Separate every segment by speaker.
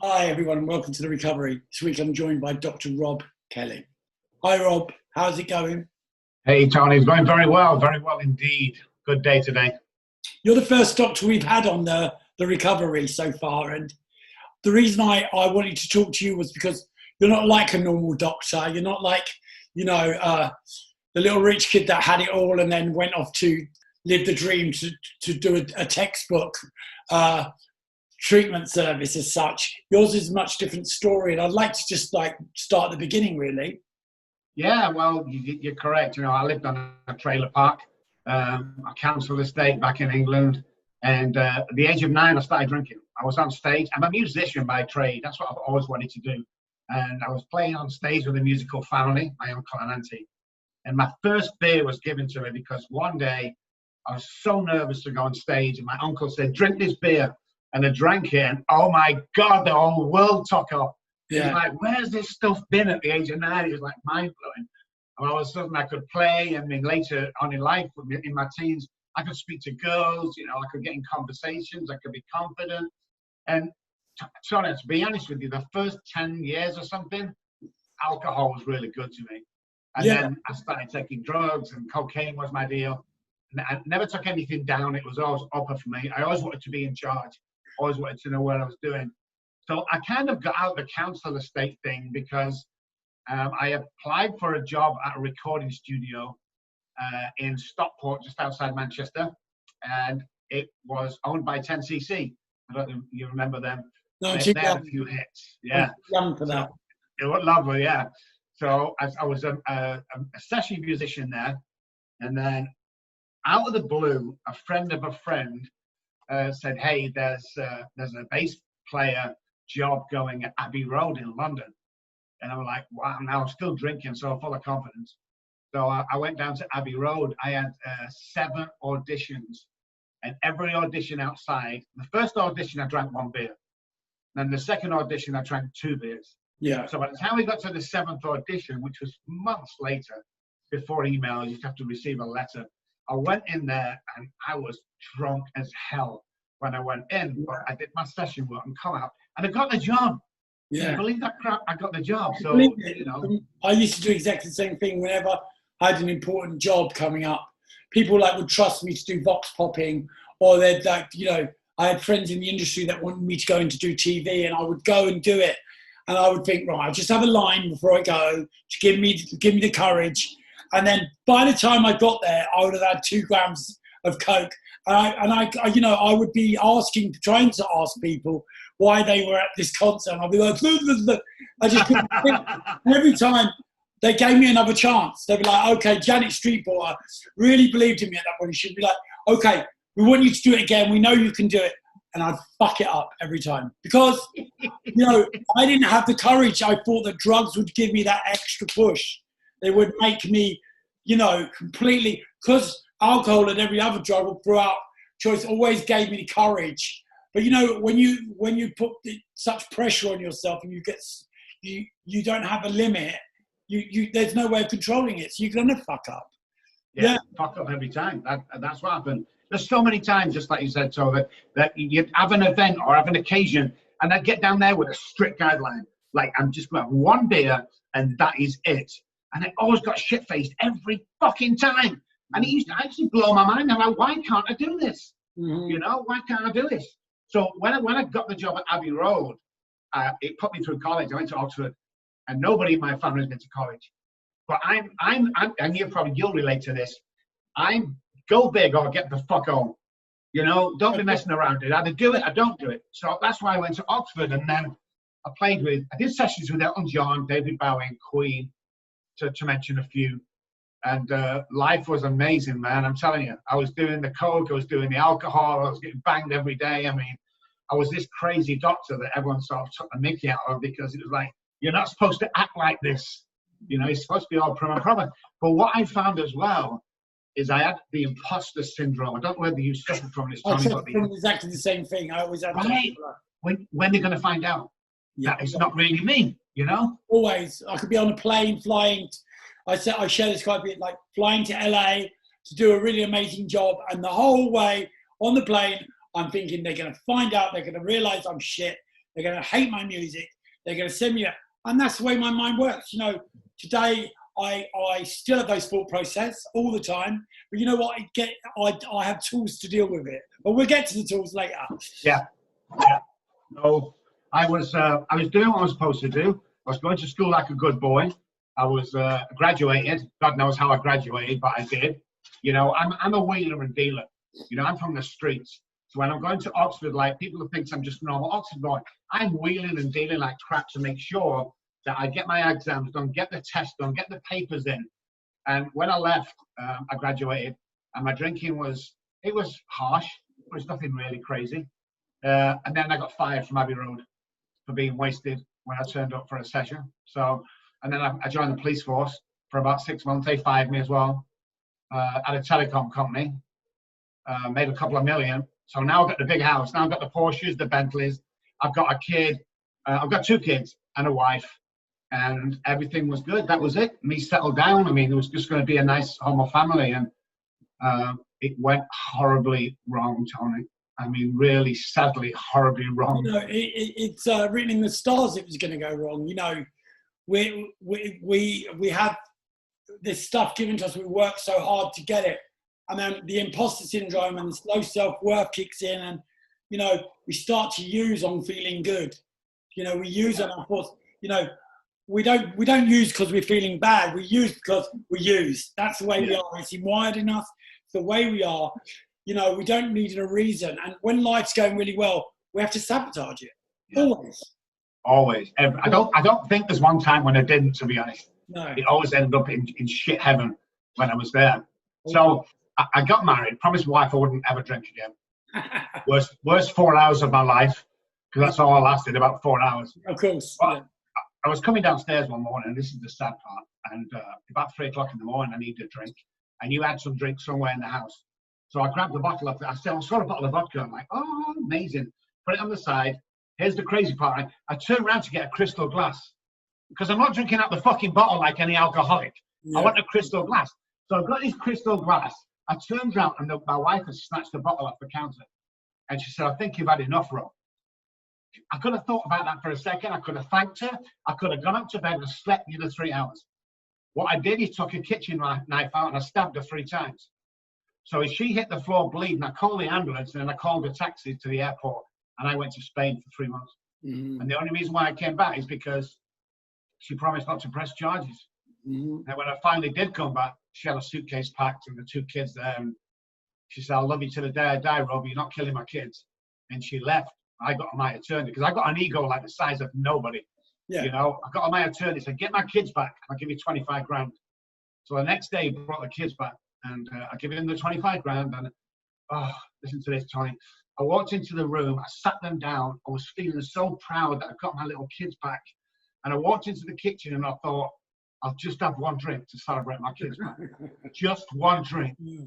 Speaker 1: Hi everyone and welcome to The Recovery. This week I'm joined by Dr. Robb Kelly. Hi Rob, how's it going?
Speaker 2: Hey Tony, it's going very well indeed. Good day today.
Speaker 1: You're the first doctor we've had on the Recovery so far, and the reason I wanted to talk to you was because you're not like a normal doctor. You're not like, the little rich kid that had it all and then went off to live the dream to do a textbook treatment service as such. Yours is a much different story, and I'd like to just start at the beginning, really.
Speaker 2: Yeah, well, you're correct. I lived on a trailer park, a council estate back in England, and at the age of 9, I started drinking. I was on stage. I'm a musician by trade. That's what I've always wanted to do. And I was playing on stage with a musical family, my uncle and auntie. And my first beer was given to me because one day I was so nervous to go on stage, and my uncle said, "Drink this beer." And I drank it, and oh my God, the whole world took off. Yeah. He was like, "Where's this stuff been at the age of 9? It was like mind-blowing. And all of a sudden I could play, and then later on in life, in my teens, I could speak to girls, I could get in conversations, I could be confident. And to be honest with you, the first 10 years or something, alcohol was really good to me. And then I started taking drugs, and cocaine was my deal. And I never took anything down. It was always upper for me. I always wanted to be in charge. Always wanted to know what I was doing. So I kind of got out the council estate thing because I applied for a job at a recording studio in Stockport, just outside Manchester. And it was owned by 10cc. I don't know if you remember them.
Speaker 1: No,
Speaker 2: they had a few hits. Yeah.
Speaker 1: Young for that.
Speaker 2: It was lovely, yeah. So I was a session musician there. And then out of the blue, a friend of a friend said, "Hey, there's a bass player job going at Abbey Road in London." And I'm like, wow, and I was still drinking, so full of confidence. So I went down to Abbey Road. I had 7 auditions, and every audition outside, the first audition I drank 1 beer. Then the second audition I drank 2 beers.
Speaker 1: Yeah.
Speaker 2: So by the time we got to the 7th audition, which was months later, before email, you have to receive a letter. I went in there and I was drunk as hell when I went in, but I did my session work and come out, and I got the job.
Speaker 1: Yeah.
Speaker 2: Can you believe that crap? I got the job. So,
Speaker 1: I used to do exactly the same thing whenever I had an important job coming up. People would trust me to do vox popping, or they'd I had friends in the industry that wanted me to go in to do TV, and I would go and do it. And I would think, right, I'll just have a line before I go to give me the courage. And then by the time I got there, I would have had 2 grams of coke, and I would be trying to ask people why they were at this concert. And I'd be like, I just couldn't think. And every time they gave me another chance, they'd be like, "Okay, Janet Streetwater really believed in me at that point. She'd be like, "Okay, we want you to do it again. We know you can do it." And I'd fuck it up every time because, I didn't have the courage. I thought that drugs would give me that extra push. They would make me, completely, because alcohol and every other drug throughout choice always gave me the courage. But when you put such pressure on yourself and you don't have a limit, there's no way of controlling it. So you're gonna fuck up.
Speaker 2: Yeah. Fuck up every time. That's what happened. There's so many times, just like you said, so that you'd have an event or have an occasion, and I'd get down there with a strict guideline. Like, I'm just going to have 1 beer, and that is it. And I always got shit-faced every fucking time. And it used to actually blow my mind. I'm like, why can't I do this?
Speaker 1: Mm-hmm.
Speaker 2: Why can't I do this? So when I got the job at Abbey Road, it put me through college. I went to Oxford, and nobody in my family has been to college. But I'm and you'll relate to this. I'm go big or get the fuck home. Don't be messing around. Either do it or don't do it. So that's why I went to Oxford, and then I did sessions with Elton John, David Bowie, and Queen, to mention a few. And life was amazing, man. I'm telling you. I was doing the coke, I was doing the alcohol, I was getting banged every day. I mean, I was this crazy doctor that everyone sort of took the mickey out of, because it was like, you're not supposed to act like this. You're supposed to be all prim and proper. But what I found as well is I had the imposter syndrome. I don't know whether you suffered from this, Tony.
Speaker 1: From exactly the same thing. I always had.
Speaker 2: Right. When they're going to find out that it's not really me,
Speaker 1: Always. I could be on a plane flying. I share this quite a bit, like flying to LA to do a really amazing job, and the whole way on the plane, I'm thinking they're going to find out. They're going to realize I'm shit. They're going to hate my music. They're going to send me that. And that's the way my mind works. You know, today I still have those thought process all the time. But you know what? I have tools to deal with it. But we'll get to the tools later.
Speaker 2: Yeah. So I was doing what I was supposed to do. I was going to school like a good boy. I was graduated. God knows how I graduated, but I did. You know, I'm a wheeler and dealer. You know, I'm from the streets. So when I'm going to Oxford, like people who think I'm just a normal Oxford boy, I'm wheeling and dealing like crap to make sure that I get my exams done, get the test done, get the papers in. And when I left, I graduated, and my drinking was harsh. It was nothing really crazy. And then I got fired from Abbey Road for being wasted when I turned up for a session. So, and then I joined the police force for about 6 months. They fired me as well. At a telecom company, made a couple of million. So now I've got the big house. Now I've got the Porsches, the Bentleys. I've got a kid. I've got 2 kids and a wife, and everything was good. That was it. Me settled down. I mean, it was just going to be a nice homo family, and it went horribly wrong, Tony. I mean, really, sadly, horribly wrong.
Speaker 1: You know, it's written in the stars it was going to go wrong. You know, we have this stuff given to us. We work so hard to get it, and then the imposter syndrome and this low self-worth kicks in, and you know, we start to use on feeling good. You know, we use on our thoughts. You know, we don't use because we're feeling bad. We use because we use. That's the way we are. It's wired in us. It's the way we are. You know, we don't need a reason. And when life's going really well, we have to sabotage it. Yeah.
Speaker 2: Always. I don't think there's one time when I didn't, to be honest.
Speaker 1: No.
Speaker 2: It always ended up in shit heaven when I was there. So I got married, promised my wife I wouldn't ever drink again. worst 4 hours of my life, because that's all I lasted, about 4 hours.
Speaker 1: Of course.
Speaker 2: But I was coming downstairs one morning, and this is the sad part, and about 3 o'clock in the morning, I needed a drink, and you had some drink somewhere in the house. So I grabbed the bottle of it. I saw a bottle of vodka. I'm like, oh, amazing. Put it on the side. Here's the crazy part. I turned around to get a crystal glass, because I'm not drinking out the fucking bottle like any alcoholic. Yeah. I want a crystal glass. So I've got this crystal glass. I turned around, and my wife had snatched the bottle off the counter. And she said, I think you've had enough, Rob. I could have thought about that for a second. I could have thanked her. I could have gone up to bed and slept the other 3 hours. What I did is took a kitchen knife out and I stabbed her 3 times. So as she hit the floor bleeding, I called the ambulance and then I called a taxi to the airport, and I went to Spain for 3 months. Mm-hmm. And the only reason why I came back is because she promised not to press charges. Mm-hmm. And when I finally did come back, she had a suitcase packed and the 2 kids there. And she said, I'll love you till the day I die, Rob. You're not killing my kids. And she left. I got on my attorney because I got an ego like the size of nobody. Yeah. You know, I got on my attorney, said, get my kids back. I'll give you 25 grand. So the next day, he brought the kids back, and I gave him the 25 grand. And listen to this, Tony. I walked into the room. I sat them down. I was feeling so proud that I got my little kids back. And I walked into the kitchen and I thought, I'll just have 1 drink to celebrate my kids back. Just 1 drink. Yeah.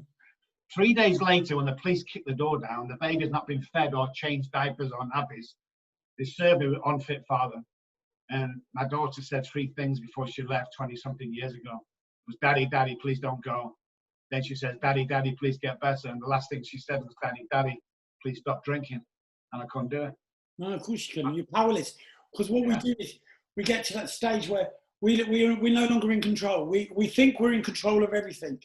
Speaker 2: 3 days later, when the police kicked the door down, the baby's not been fed or changed diapers or nappies. They served me with unfit father. And my daughter said 3 things before she left 20-something years ago. It was, Daddy, Daddy, please don't go. Then she says, Daddy, Daddy, please get better. And the last thing she said was, Daddy, Daddy, please stop drinking. And I couldn't do it.
Speaker 1: No, of course you can. You're powerless. Because what we do is we get to that stage where we're no longer in control. We think we're in control of everything.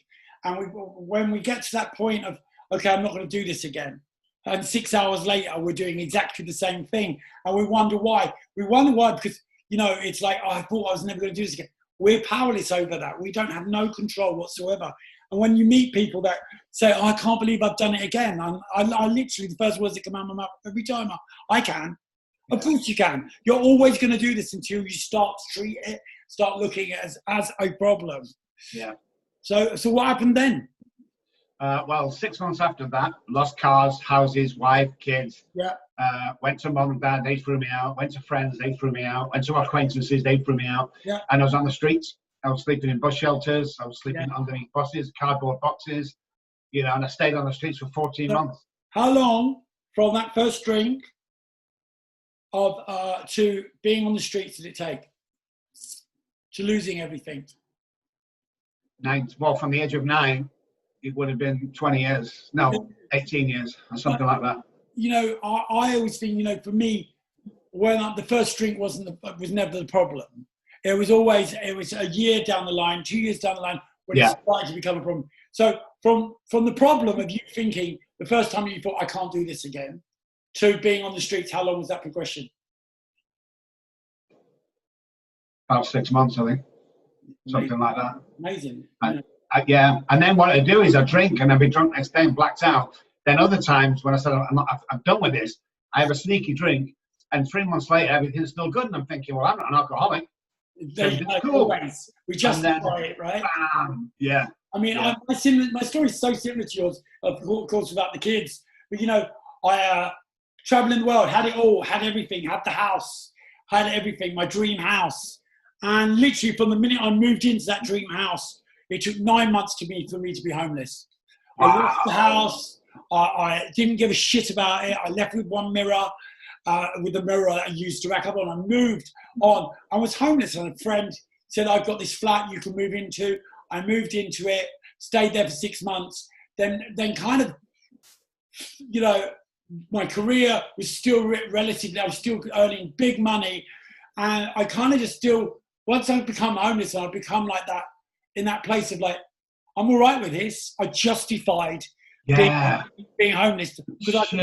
Speaker 1: And when we get to that point of, okay, I'm not going to do this again. And 6 hours later, we're doing exactly the same thing. And we wonder why. We wonder why because, you know, it's like, I thought I was never going to do this again. We're powerless over that. We don't have no control whatsoever. And when you meet people that say, I can't believe I've done it again. I literally, the first words that come out of my mouth every time are, I can. Of course you can. You're always going to do this until you start to treat it, start looking at it as a problem.
Speaker 2: Yeah.
Speaker 1: So what happened then?
Speaker 2: Well, 6 months after that, lost cars, houses, wife, kids.
Speaker 1: Yeah.
Speaker 2: Went to mum and dad, they threw me out. Went to friends, they threw me out. Went to acquaintances, they threw me out.
Speaker 1: Yeah.
Speaker 2: And I was on the streets. I was sleeping in bus shelters. I was sleeping underneath buses, cardboard boxes. You know, and I stayed on the streets for 14 months.
Speaker 1: How long from that first drink to being on the streets did it take? To losing everything?
Speaker 2: Well, from the age of 9, it would have been 20 years. No, 18 years or something like that.
Speaker 1: You know, I always think, you know, for me, the first drink was never the problem. It was a year down the line, 2 years down the line when it started to become a problem. So from the problem of you thinking the first time you thought, I can't do this again, to being on the streets, how long was that progression?
Speaker 2: About 6 months, I think. Something like that.
Speaker 1: Amazing.
Speaker 2: Yeah. And then what I do is I drink and I'll be drunk next day and blacked out. Then other times when I said, I'm done with this, I have a sneaky drink, and 3 months later, everything's still good. And I'm thinking, well, I'm not an alcoholic.
Speaker 1: Cool. Always. We just try it, right?
Speaker 2: Bam. Yeah.
Speaker 1: I mean, my story is so similar to yours, of course, without the kids. But, I traveled in the world, had it all, had everything, had the house, had everything, my dream house. And literally from the minute I moved into that dream house, it took 9 months for me to be homeless. Wow. I left the house. I didn't give a shit about it. I left with one mirror, with the mirror that I used to rack up on. I moved on. I was homeless, and a friend said, I've got this flat you can move into. I moved into it, stayed there for 6 months. Then kind of, my career was still relatively, I was still earning big money. And I kind of just still, once I become homeless, I've become like that, in that place of like, I'm all right with this. I justified being homeless because I could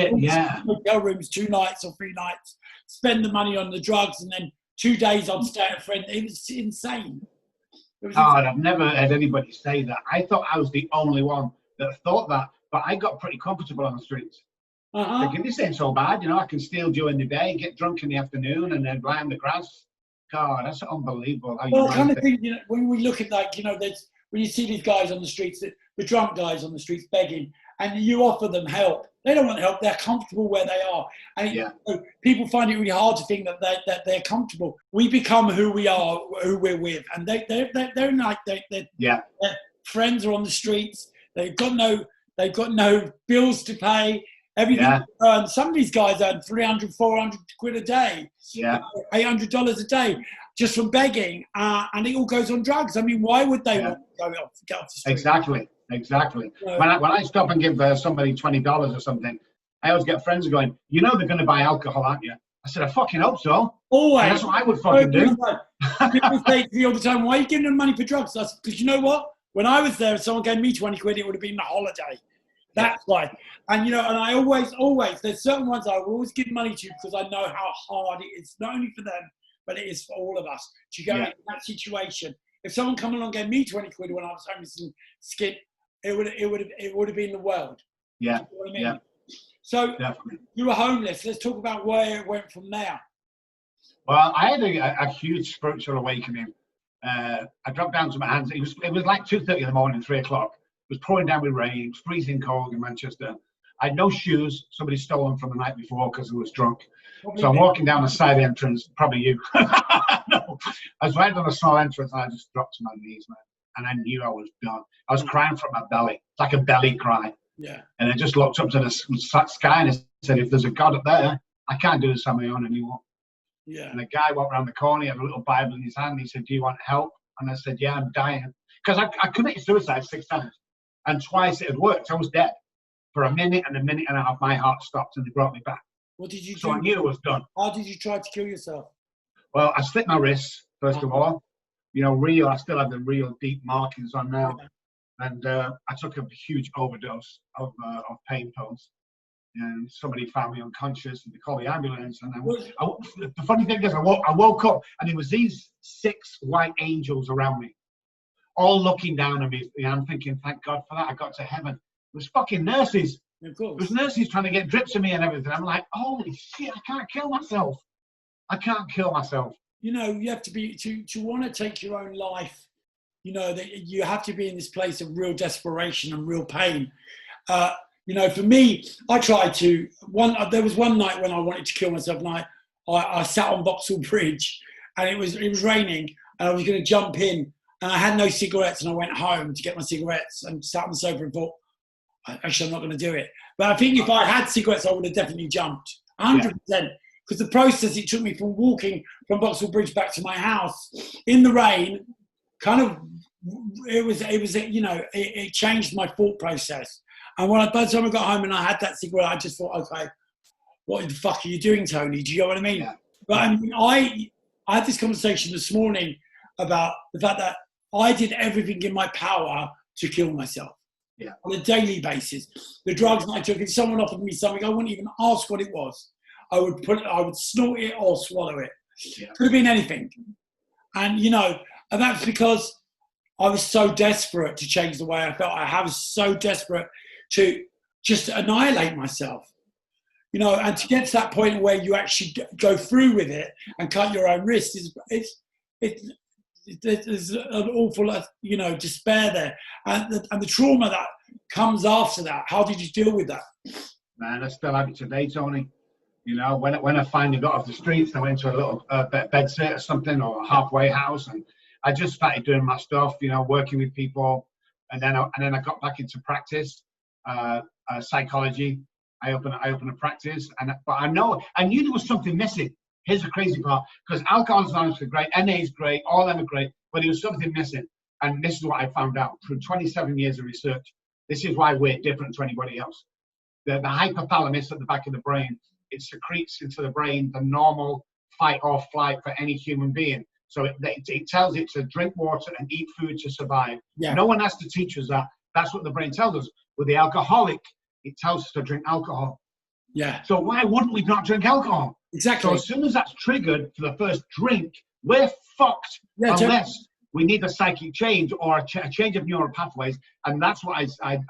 Speaker 1: hotel rooms 2 nights or 3 nights, spend the money on the drugs, and then 2 days I'd stay at a friend. It was insane.
Speaker 2: I've never had anybody say that. I thought I was the only one that thought that, but I got pretty comfortable on the streets. Thinking, this ain't so bad, I can steal during the day, get drunk in the afternoon, and then lie on the grass. God, that's unbelievable.
Speaker 1: Well, kind of thing, when we look at there's when you see these guys on the streets, the drunk guys on the streets begging, and you offer them help. They don't want help. They're comfortable where they are. And people find it really hard to think that they're comfortable. We become who we are, who we're with. And they're like, their friends are on the streets. They've got no bills to pay. Everything. Some of these guys earn 300, 400 quid a day. $800 a day just from begging. And it all goes on drugs. I mean, why would they want to get off the street?
Speaker 2: Exactly. When I stop and give somebody $20 or something, I always get friends going, they're going to buy alcohol, aren't you? I said, I fucking hope so.
Speaker 1: Always.
Speaker 2: And that's what I would fucking do.
Speaker 1: People say to me all the time, why are you giving them money for drugs? Because you know what? When I was there, if someone gave me 20 quid, it would have been my holiday. That's why. And, and I always, there's certain ones I will always give money to because I know how hard it is, not only for them, but it is for all of us to go in that situation. If someone come along and gave me 20 quid when I was homeless and skint, it would have been the world.
Speaker 2: Yeah.
Speaker 1: You know what I mean? So you were homeless. Let's talk about where it went from there.
Speaker 2: Well, I had a huge spiritual awakening. I dropped down to my hands. It was like 2:30 in the morning, 3 o'clock. It was pouring down with rain. It was freezing cold in Manchester. I had no shoes. Somebody stole them from the night before because I was drunk. So I'm walking down the side entrance, probably you. No, I was right on a small entrance and I just dropped to my knees, man. And I knew I was done. I was crying from my belly. It's like a belly cry.
Speaker 1: Yeah.
Speaker 2: And I just looked up to the sky and I said, if there's a God up there, I can't do this on my own anymore.
Speaker 1: Yeah.
Speaker 2: And a guy walked around the corner, he had a little Bible in his hand. He said, do you want help? And I said, yeah, I'm dying. Because I committed suicide 6 times. And twice it had worked. I was dead. For a minute and a half, my heart stopped and they brought me back.
Speaker 1: What did you do?
Speaker 2: So I knew it was done.
Speaker 1: How did you try to kill yourself?
Speaker 2: Well, I slit my wrists, first of all. I still have the real deep markings on now. And I took a huge overdose of pain pills. And somebody found me unconscious and they called the ambulance. And the funny thing is, I woke up and it was these 6 white angels around me, all looking down at me. And I'm thinking, thank God for that. I got to heaven. It was fucking nurses.
Speaker 1: Of course.
Speaker 2: It was nurses trying to get drips of me and everything. I'm like, holy shit, I can't kill myself.
Speaker 1: You have to be, to want to take your own life, that you have to be in this place of real desperation and real pain. For me, I tried to, there was one night when I wanted to kill myself and I sat on Vauxhall Bridge and it was raining and I was going to jump in and I had no cigarettes and I went home to get my cigarettes and sat on the sofa and thought, actually, I'm not going to do it. But I think if I had cigarettes, I would have definitely jumped 100%. Because the process it took me from walking from Vauxhall Bridge back to my house in the rain, it changed my thought process. And by the time I got home and I had that cigarette, I just thought, okay, what the fuck are you doing, Tony? Do you know what I mean? But I mean, I had this conversation this morning about the fact that I did everything in my power to kill myself.
Speaker 2: Yeah.
Speaker 1: On a daily basis. The drugs that I took, if someone offered me something, I wouldn't even ask what it was. I would snort it or swallow it.
Speaker 2: Yeah.
Speaker 1: Could have been anything. And, you know, and that's because I was so desperate to change the way I felt. I was so desperate to just annihilate myself. You know, and to get to that point where you actually go through with it and cut your own wrist there's an awful lot, you know, despair there. And the trauma that comes after that, how did you deal with that?
Speaker 2: Man, I still have it today, Tony. You know, when I finally got off the streets, I went to a little bed sit or something, or a halfway house, and I just started doing my stuff, you know, working with people. And then I got back into practice, psychology. I opened a practice, but I knew there was something missing. Here's the crazy part, because Alcoholics Anonymous are great, NA is great, all of them are great, but there was something missing. And this is what I found out through 27 years of research. This is why we're different to anybody else. The hypothalamus at the back of the brain, it secretes into the brain the normal fight or flight for any human being. So it tells it to drink water and eat food to survive. Yeah. No one has to teach us that. That's what the brain tells us. With the alcoholic, it tells us to drink alcohol.
Speaker 1: Yeah.
Speaker 2: So why wouldn't we not drink alcohol?
Speaker 1: Exactly.
Speaker 2: So as soon as that's triggered for the first drink, we're fucked, unless we need a psychic change or a change of neural pathways. And that's what I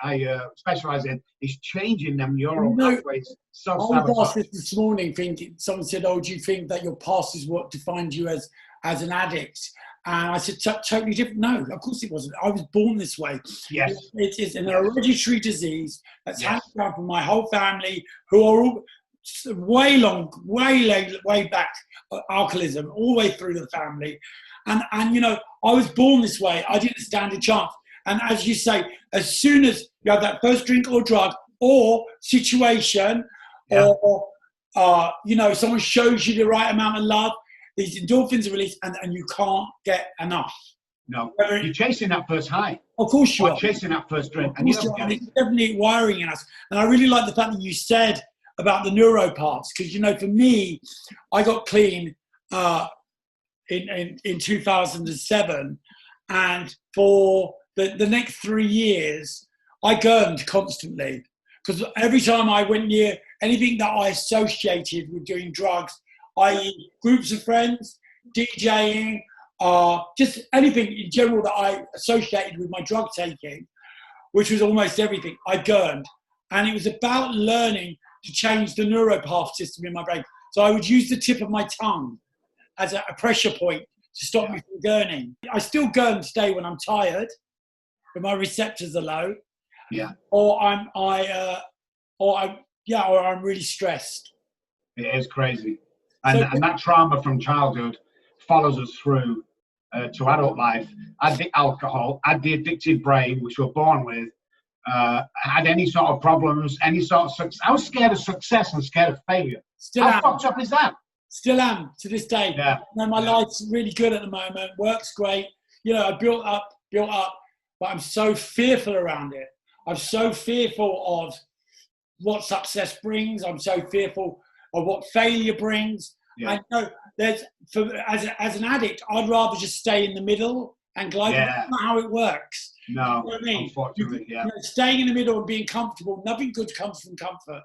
Speaker 2: specialize in, is changing them neural pathways. I
Speaker 1: was asked this morning, someone said, oh, do you think that your past is what defined you as an addict? And I said, totally different. No, of course it wasn't. I was born this way.
Speaker 2: Yes.
Speaker 1: It is an hereditary disease that's handed down from my whole family, who are all way back, alcoholism, all the way through the family. And you know, I was born this way. I didn't stand a chance. And as you say, as soon as you have that first drink or drug or situation, or you know, someone shows you the right amount of love, these endorphins are released, and you can't get enough.
Speaker 2: No, you're chasing that first high.
Speaker 1: Of course you are.
Speaker 2: Chasing that first drink.
Speaker 1: And it's definitely wiring in us. And I really like the fact that you said about the neuro parts, because, you know, for me, I got clean in 2007, and for the next 3 years, I gurned constantly, because every time I went near anything that I associated with doing drugs, i.e. groups of friends, DJing, just anything in general that I associated with my drug taking, which was almost everything, I gurned. And it was about learning to change the neuropath system in my brain. So I would use the tip of my tongue as a pressure point to stop me from gurning. I still gurn today when I'm tired, when my receptors are low, or I'm really stressed.
Speaker 2: It is crazy. And that trauma from childhood follows us through to adult life. Add the alcohol, add the addicted brain, which we're born with, had any sort of problems, any sort of success. I was scared of success and scared of failure. How fucked up is that?
Speaker 1: Still am to this day.
Speaker 2: Yeah.
Speaker 1: You know, my life's really good at the moment. Work's great. You know, I built up, but I'm so fearful around it. I'm so fearful of what success brings. I'm so fearful of what failure brings. Yeah. I know as an addict, I'd rather just stay in the middle and glide. That's not how it works.
Speaker 2: No,
Speaker 1: you know what I mean?
Speaker 2: Unfortunately,
Speaker 1: you know, staying in the middle and being comfortable, nothing good comes from comfort,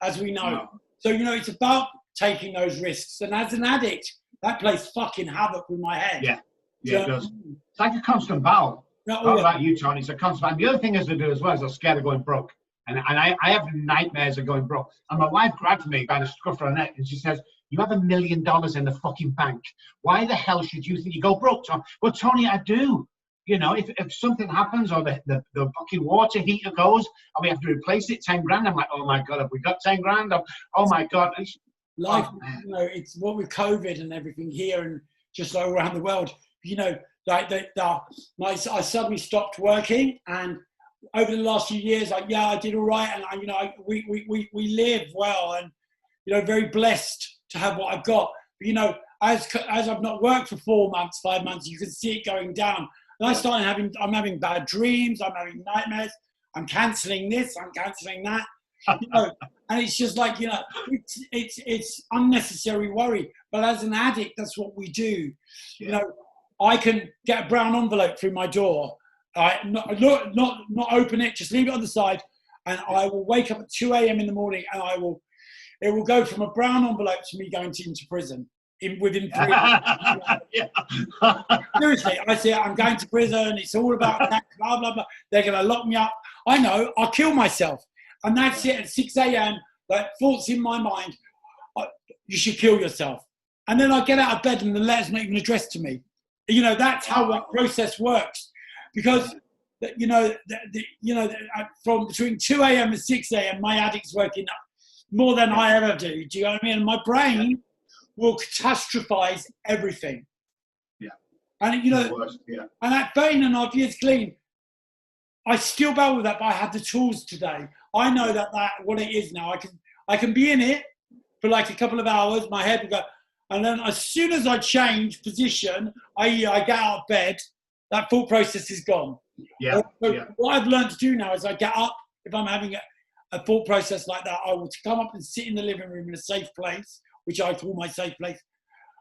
Speaker 1: as we know. No. So, you know, it's about taking those risks. And as an addict, that plays fucking havoc with my head.
Speaker 2: Yeah, it does. It's like a constant battle. Not about you, Tony. It's a constant battle. The other thing is to do as well is I'm scared of going broke. And I have nightmares of going broke. And my wife grabbed me by the scruff of her neck and she says, you have $1 million in the fucking bank. Why the hell should you think you go broke, Tom? Well, Tony, I do. You know, if something happens or the fucking water heater goes and we have to replace it, 10 grand, I'm like, oh my God, have we got 10 grand? Oh my God.
Speaker 1: Life, you know, it's what with COVID and everything here and just all around the world, you know, like I suddenly stopped working, and over the last few years, I did all right, and you know, we live well, and you know, very blessed to have what I've got. But, you know, as I've not worked for 4 months, 5 months, you can see it going down. And I'm having bad dreams, I'm having nightmares, I'm cancelling this, I'm cancelling that. You know, and it's just like, you know, it's unnecessary worry. But as an addict, that's what we do. You know, I can get a brown envelope through my door. Not open it, just leave it on the side, and I will wake up at 2 a.m. in the morning, and it will go from a brown envelope to me going into prison within 3 years. Seriously, I say I'm going to prison. It's all about that, blah blah blah. They're going to lock me up. I know. I'll kill myself, and that's it. At 6 a.m., like thoughts in my mind, you should kill yourself, and then I get out of bed, and the letter's not even addressed to me. You know, that's how that process works. Because, you know, from between 2 a.m. and 6 a.m., my addict's working more than I ever do. Do you know what I mean? And my brain will catastrophize everything.
Speaker 2: Yeah.
Speaker 1: And, you know, and at 13.5 years clean, I still battle with that, but I have the tools today. I know that what it is now. I can be in it for like a couple of hours. My head will go. And then as soon as I change position, I get out of bed, that thought process is gone.
Speaker 2: Yeah.
Speaker 1: What I've learned to do now is I get up, if I'm having a thought process like that, I will come up and sit in the living room in a safe place, which I call my safe place,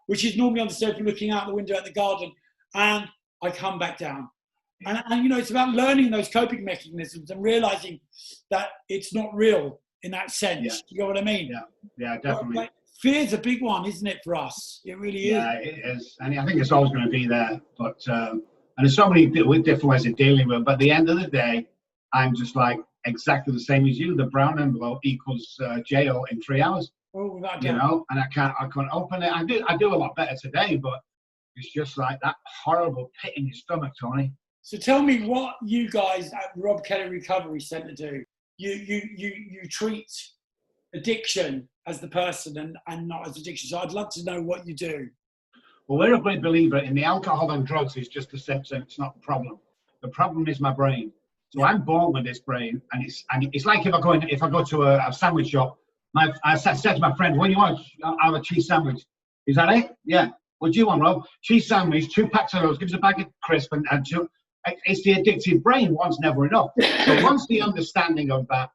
Speaker 1: which is normally on the sofa looking out the window at the garden, and I come back down. And you know, it's about learning those coping mechanisms and realizing that it's not real in that sense. You know what I mean?
Speaker 2: Yeah, definitely.
Speaker 1: But fear's a big one, isn't it, for us? It really is.
Speaker 2: Yeah, it is. And I think it's always going to be there. But and there's so many different ways of dealing with it. But at the end of the day, I'm just like exactly the same as you. The brown envelope equals jail in 3 hours.
Speaker 1: Oh, that
Speaker 2: you know, and I can't open it. I do a lot better today, but it's just like that horrible pit in your stomach, Tony.
Speaker 1: So tell me what you guys at Robb Kelly Recovery Centre do. You treat addiction as the person and not as addiction. So I'd love to know what you do.
Speaker 2: Well, we're a great believer in the alcohol and drugs is just the symptom. It's not the problem. The problem is my brain. So I'm born with this brain, and it's like if I go to a sandwich shop. I said to my friend, "What do you want? I'll have a cheese sandwich." Is that it? Yeah. What do you want, Rob? Cheese sandwich, 2 packs of those, gives a bag of crisp and 2. It's the addictive brain. One's never enough. So once the understanding of that,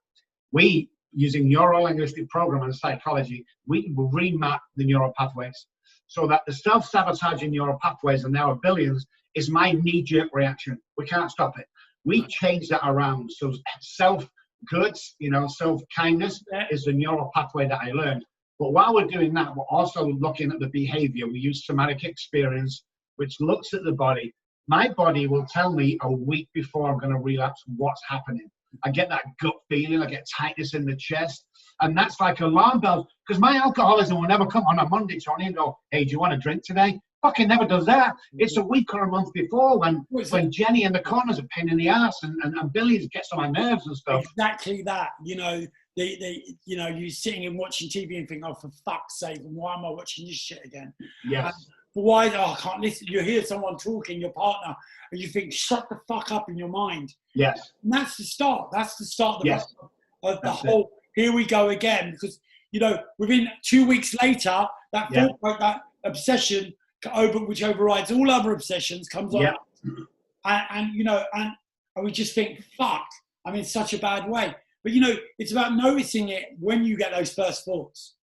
Speaker 2: we, using neuro-linguistic program and psychology, we will remap the neural pathways so that the self-sabotaging neural pathways, and there are billions, is my knee-jerk reaction. We can't stop it. We change that around. So self-goods, you know, self-kindness is the neural pathway that I learned. But while we're doing that, we're also looking at the behavior. We use somatic experience, which looks at the body. My body will tell me a week before I'm going to relapse what's happening. I get that gut feeling. I get tightness in the chest. And that's like alarm bells. Because my alcoholism will never come on a Monday, Tony, and go, "Hey, do you want a drink today?" Fucking never does that. It's a week or a month before when Jenny in the corner's a pain in the ass and Billy gets on my nerves and stuff.
Speaker 1: Exactly that. You know, you know, you're sitting and watching TV and think, "Oh, for fuck's sake, why am I watching this shit again?"
Speaker 2: Yes.
Speaker 1: But why? Oh, I can't listen. You hear someone talking, your partner, and you think, "Shut the fuck up" in your mind.
Speaker 2: Yes.
Speaker 1: And that's the start. That's the start of the
Speaker 2: That's
Speaker 1: whole. Here we go again, because you know, within 2 weeks later, that obsession, which overrides all other obsessions, comes on, and you know, and we just think, "Fuck, I'm in such a bad way." But you know, it's about noticing it when you get those first thoughts.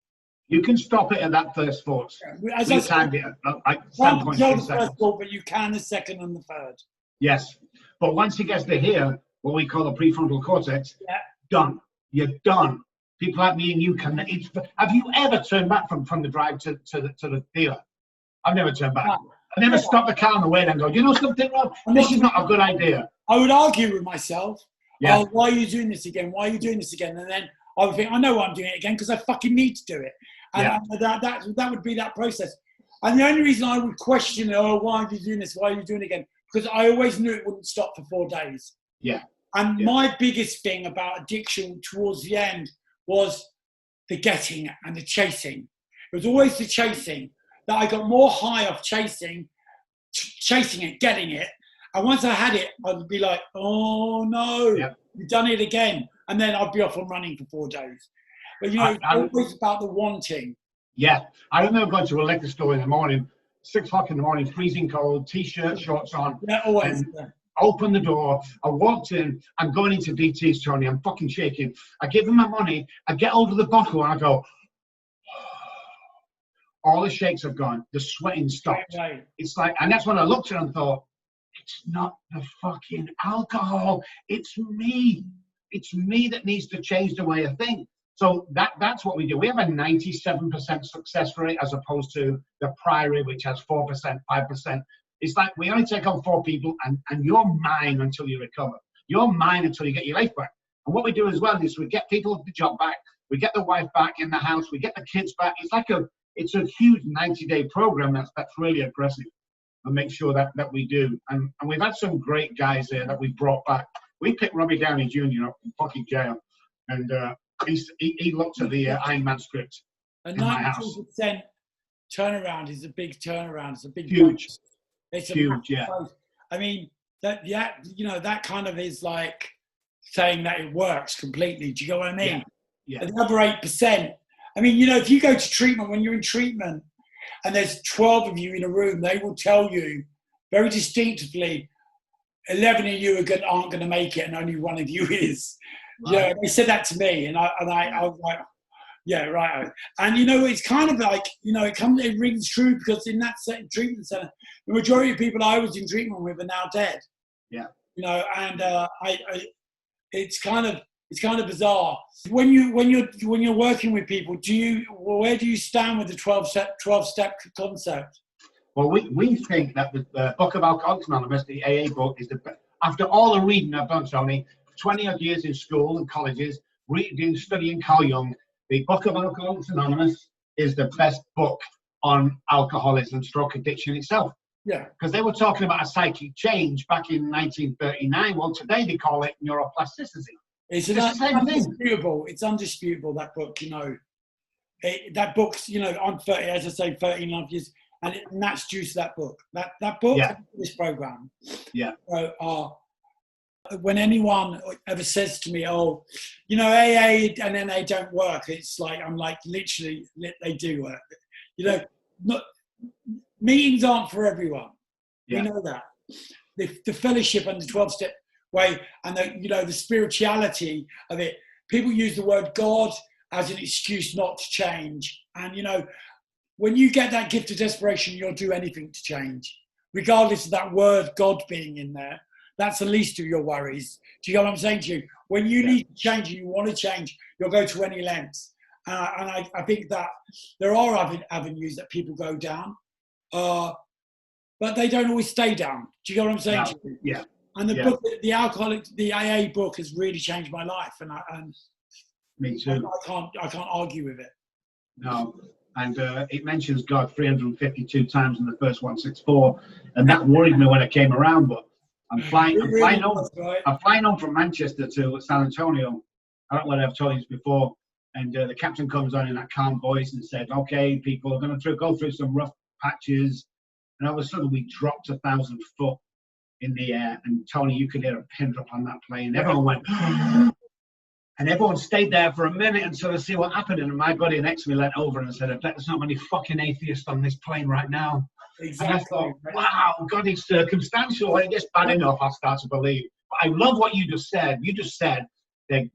Speaker 2: You can stop it at that first thought.
Speaker 1: As
Speaker 2: we
Speaker 1: I said,
Speaker 2: timed it at like
Speaker 1: can't
Speaker 2: 7.2
Speaker 1: control the
Speaker 2: seconds.
Speaker 1: first thought, but you can the second and the third.
Speaker 2: Yes, but once it gets to here, what we call the prefrontal cortex, done. You're done. People like me and you can. Have you ever turned back from the drive to the dealer? I've never turned back. No. I never stopped the car on the way and go, "You know something, Rob? This is not a good idea."
Speaker 1: I would argue with myself. Yeah. Oh, why are you doing this again? Why are you doing this again? And then I would think, I know why I'm doing it again, because I fucking need to do it. And that would be that process. And the only reason I would question, "Oh, why are you doing this? Why are you doing it again?" Because I always knew it wouldn't stop for 4 days.
Speaker 2: Yeah.
Speaker 1: And my biggest thing about addiction towards the end was the getting and the chasing. It was always the chasing, that I got more high off chasing it, getting it. And once I had it, I'd be like, "Oh no, you've done it again." And then I'd be off and running for 4 days. But you know, it's always about the wanting.
Speaker 2: Yeah. I remember going to a liquor store in the morning, 6 o'clock in the morning, freezing cold, t-shirt, shorts on.
Speaker 1: Yeah, always.
Speaker 2: opened the door, I walked in, I'm going into DT's, Tony, I'm fucking shaking. I give him my money, I get over the bottle and I go, all the shakes have gone, the sweating stopped.
Speaker 1: Right.
Speaker 2: It's like, and that's when I looked at it and thought, it's not the fucking alcohol, it's me. It's me that needs to change the way I think. So that's what we do. We have a 97% success rate as opposed to the Priory, which has 4%, 5%. It's like we only take on 4 people and you're mine until you recover. You're mine until you get your life back. And what we do as well is we get people the job back, we get the wife back in the house, we get the kids back. It's a huge 90-day program that's really aggressive, and make sure that we do. And we've had some great guys there that we brought back. We picked Robbie Downey Jr. up from fucking jail, and he looked at the Iron Man script in my house.
Speaker 1: 92% turnaround is a big turnaround. It's a big
Speaker 2: huge.
Speaker 1: Bonus. It's
Speaker 2: huge, yeah.
Speaker 1: Bonus. I mean, that kind of is like saying that it works completely. Do you get what I mean?
Speaker 2: Yeah.
Speaker 1: And the other 8%. I mean, if you go to treatment, when you're in treatment and there's 12 of you in a room, they will tell you very distinctively, 11 of you aren't going to make it and only one of you is. Right. Yeah, they said that to me and I was like, yeah, right. And it's kind of like, it rings true because in that treatment center, the majority of people I was in treatment with are now dead.
Speaker 2: Yeah.
Speaker 1: And it's kind of bizarre. When you're working with people, where do you stand with the 12-step concept?
Speaker 2: Well, we think that the Book of Alcoholics Anonymous, the AA book, is the best. After all the reading I've done, Tony, 20 odd years in school and colleges, studying Carl Jung, the Book of Alcoholics Anonymous is the best book on alcoholism, stroke addiction itself.
Speaker 1: Yeah.
Speaker 2: Because they were talking about a psychic change back in 1939. Well, today they call it neuroplasticity.
Speaker 1: It's undisputable. It's undisputable, that book, that book's, I'm 30, as I say, 13 years, and that's due to that book. That book,
Speaker 2: yeah.
Speaker 1: This program.
Speaker 2: Yeah.
Speaker 1: So, when anyone ever says to me, oh, AA and NA don't work, it's like, I'm like, literally, they do work. Meetings aren't for everyone. Yeah. We know that. The fellowship and the 12-step way and the spirituality of it. People use the word God as an excuse not to change. And, when you get that gift of desperation, you'll do anything to change, regardless of that word God being in there. That's the least of your worries. Do you know what I'm saying to you? When you need to change and you want to change, you'll go to any lengths. And I think that there are other avenues that people go down, but they don't always stay down. Do you know what I'm saying to you?
Speaker 2: Yeah.
Speaker 1: And the book, the AA book has really changed my life. And
Speaker 2: me too.
Speaker 1: I can't argue with it.
Speaker 2: No. And it mentions God 352 times in the first 164. And that worried me when I came around, but I'm flying home from Manchester to San Antonio. I don't know whether I've told you this before. And the captain comes on in that calm voice and said, okay, people are going to go through some rough patches. And all of a sudden we dropped 1,000 foot in the air. And Tony, you could hear a pin drop on that plane. Everyone went, and everyone stayed there for a minute and sort of see what happened. And my buddy next to me leant over and said, there's not many fucking atheists on this plane right now. Exactly. And I thought, wow, God, it's circumstantial. When it gets bad enough, I'll start to believe. But I love what you just said. You just said they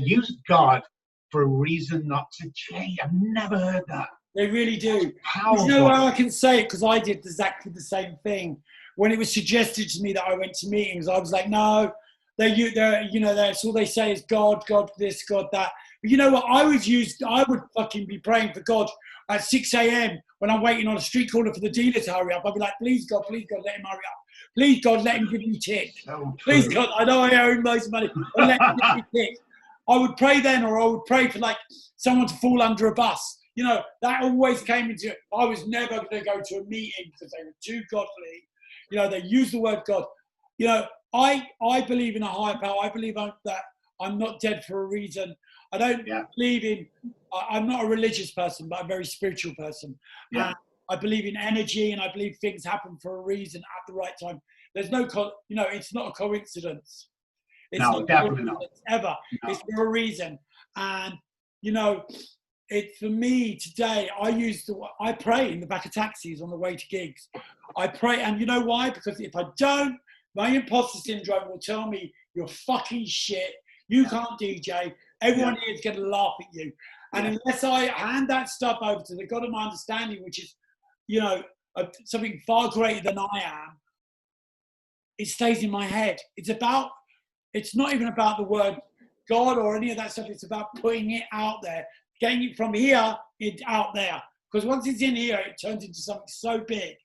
Speaker 2: used God for a reason not to change. I've never heard that.
Speaker 1: They really do.
Speaker 2: Powerful.
Speaker 1: You know how I can say it? Because I did exactly the same thing. When it was suggested to me that I went to meetings, I was like, no, that's all they say is God, God this, God that. But you know what? I would fucking be praying for God at 6 a.m. when I'm waiting on a street corner for the dealer to hurry up. I'd be like, please God, let him hurry up. Please God, let him give me tick. Please God, I know I owe him loads of money, but let him give me tick. I would pray then, or I would pray for like someone to fall under a bus. That always came into it. I was never going to go to a meeting because they were too godly. They use the word God. I believe in a higher power. I believe that I'm not dead for a reason. I don't believe in, I'm not a religious person, but I'm a very spiritual person.
Speaker 2: Yeah.
Speaker 1: I believe in energy, and I believe things happen for a reason at the right time. There's no, it's not a coincidence. It's
Speaker 2: no, definitely not.
Speaker 1: Ever.
Speaker 2: No.
Speaker 1: It's for a reason. And, for me today, I pray in the back of taxis on the way to gigs. I pray, and you know why? Because if I don't My imposter syndrome will tell me you're fucking shit. You can't DJ. Everyone here is going to laugh at you. And unless I hand that stuff over to the God of my understanding, which is, you know, something far greater than I am, it stays in my head. It's not even about the word God or any of that stuff. It's about putting it out there, getting it from here out there. Because once it's in here, it turns into something so big,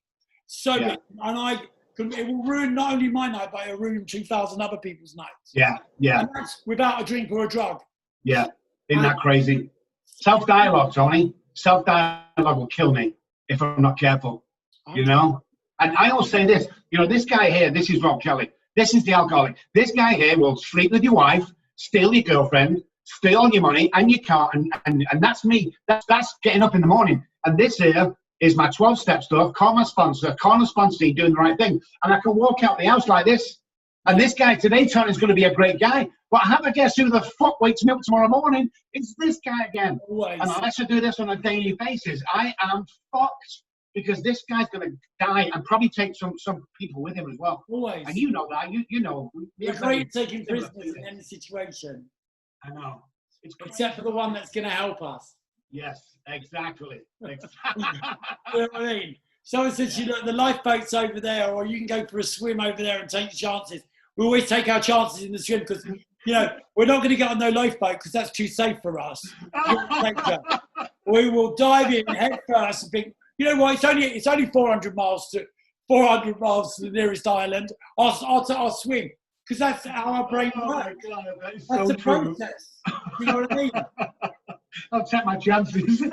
Speaker 1: big. And it will ruin not only my night, but it'll ruin 2,000 other people's nights.
Speaker 2: Yeah.
Speaker 1: And that's without a drink or a drug.
Speaker 2: Yeah. Isn't that crazy? Self-dialogue, Tony. Self-dialogue will kill me if I'm not careful, you know? And I always say this, you know, this guy here, this is Rob Kelly. This is the alcoholic. This guy here will sleep with your wife, steal your girlfriend, steal all your money and your car, and that's me. That's getting up in the morning. And this here is my 12-step stuff, call my sponsor, doing the right thing. And I can walk out the house like this. And this guy today, Tony's going to be a great guy. But I have to guess who the fuck wakes me up tomorrow morning? It's this guy again.
Speaker 1: Always. And
Speaker 2: unless I do this on a daily basis, I am fucked. Because this guy's going to die and probably take some people with him as well.
Speaker 1: Always.
Speaker 2: And you know that. You know.
Speaker 1: We're great at taking prisoners in any situation.
Speaker 2: I know.
Speaker 1: Except for the one that's going to help us.
Speaker 2: Yes, exactly.
Speaker 1: You know what I mean? Someone says, you know, the lifeboat's over there, or you can go for a swim over there and take chances. We always take our chances in the swim because, you know, we're not going to get on no lifeboat because that's too safe for us. We will dive in head first and think, you know what? It's only 400 miles to the nearest island. I'll swim because that's how our brain works.
Speaker 2: Oh my God, that's
Speaker 1: so the
Speaker 2: true.
Speaker 1: process. You know what I mean?
Speaker 2: I'll take my chances.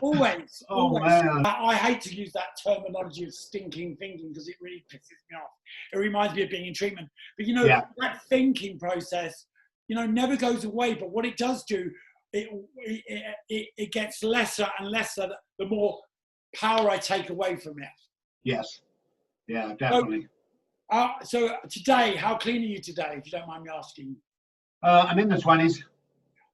Speaker 1: Always.
Speaker 2: Oh man!
Speaker 1: I hate to use that terminology of stinking thinking because it really pisses me off. It reminds me of being in treatment. But you know, that thinking process, you know, never goes away. But what it does do, it gets lesser and lesser the more power I take away from it.
Speaker 2: Yes. Yeah, definitely.
Speaker 1: So today, how clean are you today, if you don't mind me asking?
Speaker 2: I'm in the 20s.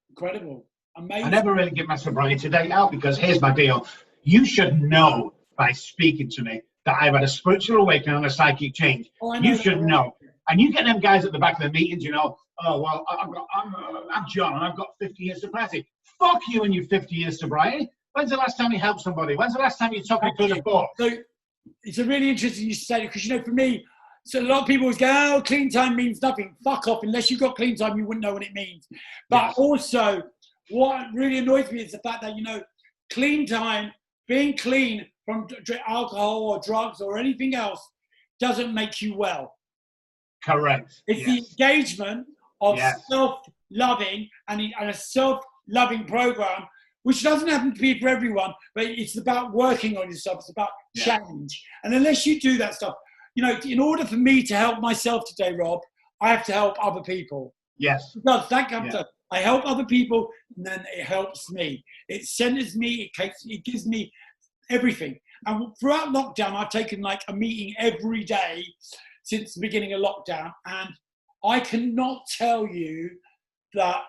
Speaker 1: Incredible. Amazing.
Speaker 2: I never really give my sobriety date out because here's my deal. You should know by speaking to me that I've had a spiritual awakening and a psychic change. You should know. And you get them guys at the back of the meetings, you know, oh, well, I'm John and I've got 50 years sobriety. Fuck you and your 50 years sobriety. When's the last time you helped somebody? When's the last time you took me through the book? So
Speaker 1: it's a really interesting you said it because, you know, for me, so a lot of people always go, oh, clean time means nothing. Fuck off. Unless you've got clean time, you wouldn't know what it means. But also, what really annoys me is the fact that, you know, clean time, being clean from alcohol or drugs or anything else doesn't make you well.
Speaker 2: Correct.
Speaker 1: It's the engagement of self-loving and a self-loving program, which doesn't happen to be for everyone, but it's about working on yourself. It's about change. And unless you do that stuff, you know, in order for me to help myself today, Rob, I have to help other people.
Speaker 2: Yes.
Speaker 1: Because that comes up. I help other people, and then it helps me. It centers me. It gives me everything. And throughout lockdown, I've taken like a meeting every day since the beginning of lockdown. And I cannot tell you that,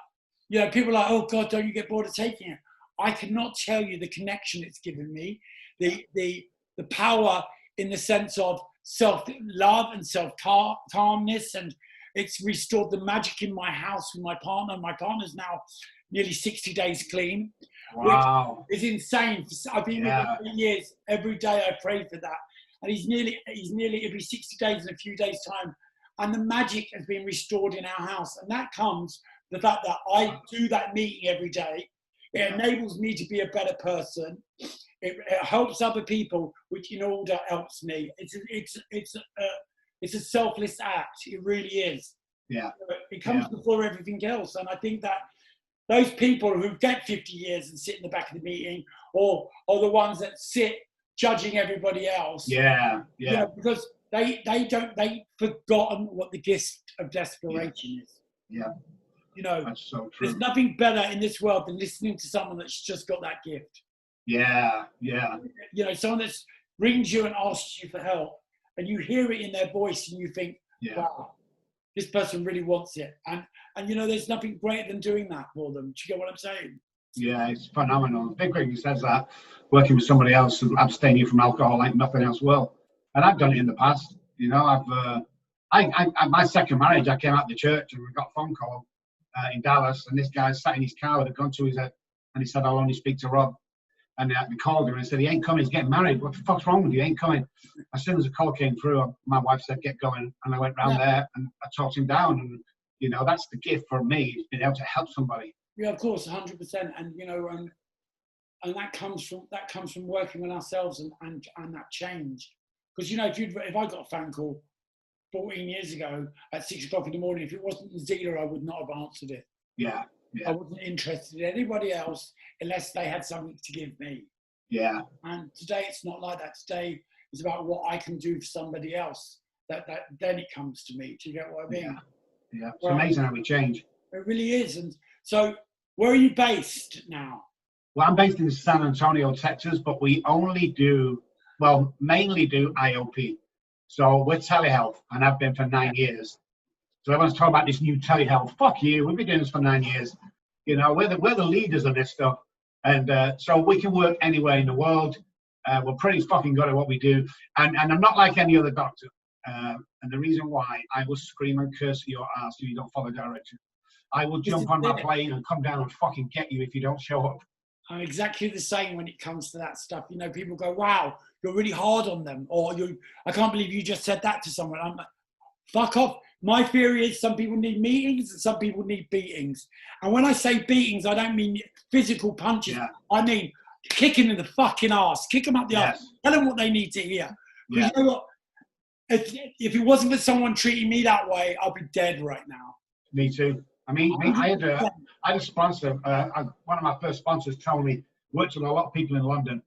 Speaker 1: you know, people are like, oh God, don't you get bored of taking it? I cannot tell you the connection it's given me, the power in the sense of self-love and self-calmness, and it's restored the magic in my house with my partner. My partner's now nearly 60 days clean.
Speaker 2: Wow.
Speaker 1: Which is insane. I've been with him for 3 years. Every day I pray for that. And he's nearly every 60 days in a few days' time. And the magic has been restored in our house. And that comes the fact that I do that meeting every day. It enables me to be a better person. It helps other people, which in order helps me. It's a selfless act. It really is.
Speaker 2: Yeah.
Speaker 1: It comes before everything else. And I think that those people who get 50 years and sit in the back of the meeting, or the ones that sit judging everybody else.
Speaker 2: Yeah.
Speaker 1: You know, because they've forgotten what the gift of desperation is.
Speaker 2: Yeah.
Speaker 1: You know,
Speaker 2: that's so true.
Speaker 1: There's nothing better in this world than listening to someone that's just got that gift.
Speaker 2: Yeah.
Speaker 1: You know, someone that rings you and asks you for help, and you hear it in their voice, and you think, wow, this person really wants it. And you know, there's nothing greater than doing that for them. Do you get what I'm saying?
Speaker 2: Yeah, it's phenomenal. Big Ricky says that, working with somebody else and abstaining from alcohol like nothing else will. And I've done it in the past. You know, My second marriage, I came out of the church and we got a phone call in Dallas, and this guy sat in his car with a gun to his head, and he said, "I'll only speak to Rob." And we called him and said, "He ain't coming. He's getting married. What the fuck's wrong with you? He ain't coming." As soon as the call came through, my wife said, "Get going." And I went round there and I talked him down. And you know, that's the gift for me, being able to help somebody.
Speaker 1: Yeah, of course, 100%. And you know, and that comes from working on ourselves and that change. Because you know, if I got a phone call 14 years ago at 6 o'clock in the morning, if it wasn't the dealer, I would not have answered it.
Speaker 2: Yeah.
Speaker 1: I wasn't interested in anybody else unless they had something to give me.
Speaker 2: Yeah.
Speaker 1: And today it's not like that. Today it's about what I can do for somebody else. That then it comes to me. Do you get what I mean?
Speaker 2: Yeah. It's amazing how we change.
Speaker 1: It really is. And so, where are you based now?
Speaker 2: Well, I'm based in San Antonio, Texas, but we mainly do IOP. So we're telehealth, and I've been for 9 years. So everyone's talking about this new telehealth. Fuck you. We've been doing this for 9 years. You know, we're the leaders of this stuff. And so we can work anywhere in the world. We're pretty fucking good at what we do. And I'm not like any other doctor. And the reason why, I will scream and curse at your ass if you don't follow direction. I will jump on my plane and come down and fucking get you if you don't show up.
Speaker 1: I'm exactly the same when it comes to that stuff. You know, people go, "Wow, you're really hard on them," or "I can't believe you just said that to someone." I'm like, fuck off. My theory is some people need meetings and some people need beatings. And when I say beatings, I don't mean physical punches. Yeah. I mean kicking in the fucking ass, kick them up the ass, tell them what they need to hear. Because you know what? If it wasn't for someone treating me that way, I'd be dead right now.
Speaker 2: Me too. I mean, I had a sponsor. One of my first sponsors told me, worked with a lot of people in London,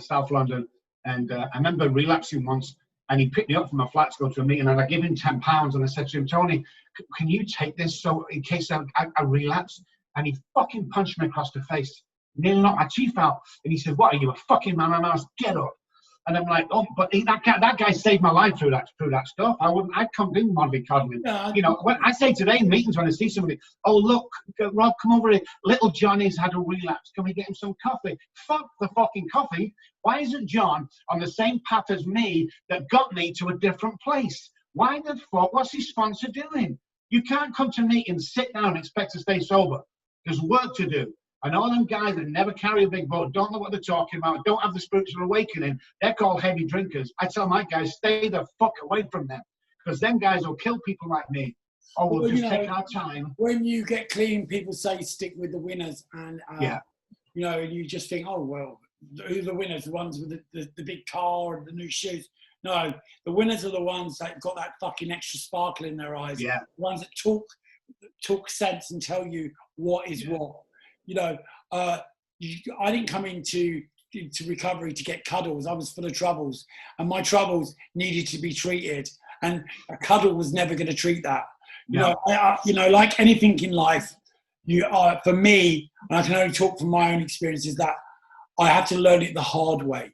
Speaker 2: South London, and I remember relapsing once, and he picked me up from my flat to go to a meeting, and I gave him £10, and I said to him, "Tony, can you take this so in case I relapse?" And he fucking punched me across the face, nearly knocked my teeth out, and he said, "What are you, a fucking man?" And I was, "Get up." And I'm like, "Oh, but that guy saved my life through that stuff. I'd come in mollycoddling." You know, when I say today in meetings when I see somebody, "Oh, look, Rob, come over here. Little Johnny's had a relapse. Can we get him some coffee?" Fuck the fucking coffee. Why isn't John on the same path as me that got me to a different place? Why the fuck? What's his sponsor doing? You can't come to meetings, sit down, and expect to stay sober. There's work to do. And all them guys that never carry a big boat, don't know what they're talking about, don't have the spiritual awakening, they're called heavy drinkers. I tell my guys, stay the fuck away from them. Because them guys will kill people like me. Or we'll just take our time.
Speaker 1: When you get clean, people say stick with the winners. And, you know, you just think, oh, well, who are the winners? The ones with the big car and the new shoes. No, the winners are the ones that got that fucking extra sparkle in their eyes.
Speaker 2: Yeah.
Speaker 1: The ones that talk sense and tell you what is what. You know, I didn't come into recovery to get cuddles. I was full of troubles, and my troubles needed to be treated. And a cuddle was never going to treat that. No. You know, like anything in life, for me, and I can only talk from my own experiences, that I had to learn it the hard way.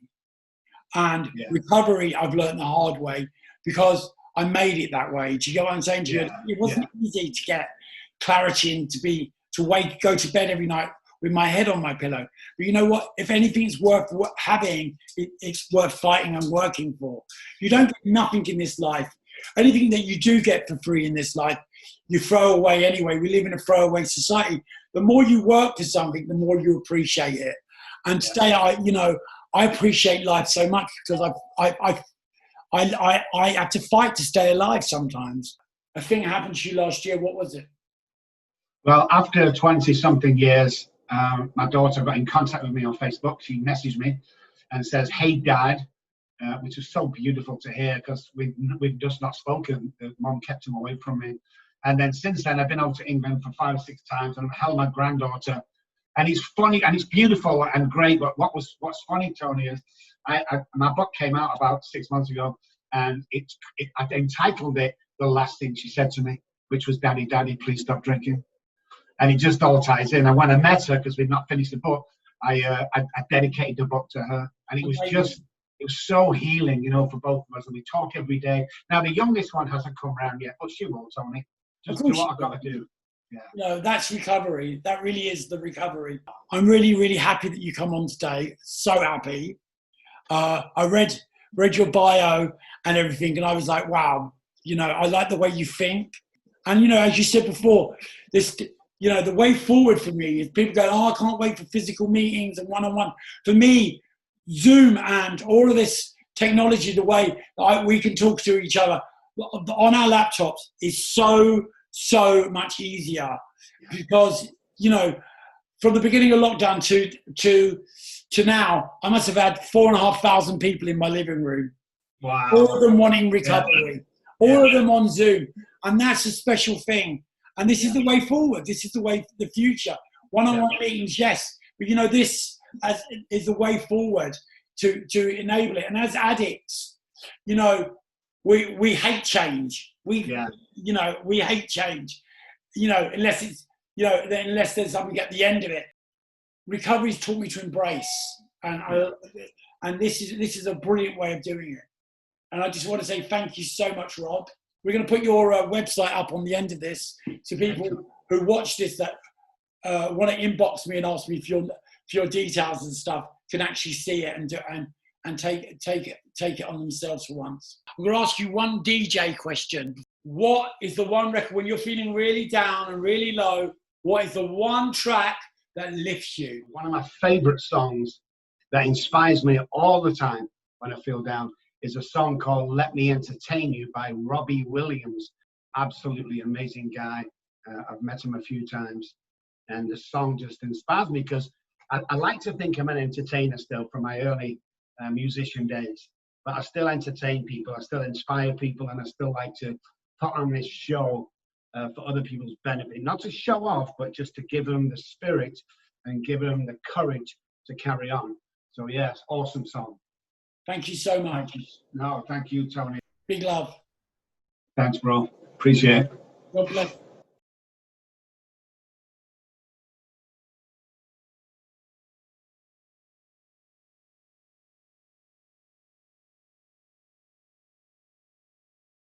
Speaker 1: And recovery, I've learned the hard way because I made it that way. Do you get what I'm saying to you? It wasn't easy to get clarity and to go to bed every night with my head on my pillow. But you know what? If anything's worth having, it's worth fighting and working for. You don't get nothing in this life. Anything that you do get for free in this life, you throw away anyway. We live in a throwaway society. The more you work for something, the more you appreciate it. And today, I appreciate life so much because I had to fight to stay alive sometimes. A thing happened to you last year. What was it?
Speaker 2: Well, after 20-something years, my daughter got in contact with me on Facebook. She messaged me and says, "Hey, Dad," which was so beautiful to hear because we've just not spoken. Mom kept him away from me. And then since then, I've been over to England for 5 or 6 times, and I've held my granddaughter. And it's funny, and it's beautiful and great. But what's funny, Tony, is my book came out about 6 months ago, and I entitled it "The Last Thing She Said to Me," which was, "Daddy, Daddy, please stop drinking." And it just all ties in. And when I met her, because we'd not finished the book, I dedicated the book to her. And it was so healing, you know, for both of us. And we talk every day. Now, the youngest one hasn't come around yet, but she will, Tony. Just do what I've got to do. Yeah.
Speaker 1: No, that's recovery. That really is the recovery. I'm really, really happy that you come on today. So happy. I read your bio and everything, and I was like, wow, You know, I like the way you think. And, you know, as you said before, this, you know, the way forward for me is people go, oh, I can't wait for physical meetings and one-on-one. For me, Zoom and all of this technology, the way we can talk to each other on our laptops is so much easier. Because, you know, from the beginning of lockdown to now, I must have had 4,500 people in my living room.
Speaker 2: Wow.
Speaker 1: All of them wanting recovery.
Speaker 2: Yeah.
Speaker 1: All of them on Zoom. And that's a special thing. And this is the way forward. This is the way for the future. One-on-one meetings, yes. But, you know, this is the way forward to enable it. And as addicts, you know, we hate change. You know, we hate change. You know, unless it's, you know, unless there's something at the end of it. Recovery's taught me to embrace. And this is a brilliant way of doing it. And I just want to say thank you so much, Rob. We're going to put your website up on the end of this, so people who watch this that want to inbox me and ask me for your details and stuff can actually see it and take it on themselves for once. I'm going to ask you one DJ question. What is the one record when you're feeling really down and really low? What is the one track that lifts you?
Speaker 2: One of my favourite songs that inspires me all the time when I feel down is a song called Let Me Entertain You by Robbie Williams. Absolutely amazing guy. I've met him a few times. And the song just inspires me because I like to think I'm an entertainer still from my early musician days. But I still entertain people, I still inspire people, and I still like to put on this show for other people's benefit. Not to show off, but just to give them the spirit and give them the courage to carry on. So yes, awesome song.
Speaker 1: Thank you so much.
Speaker 2: No, thank you, Tony.
Speaker 1: Big love.
Speaker 2: Thanks, bro. Appreciate it.
Speaker 1: God bless.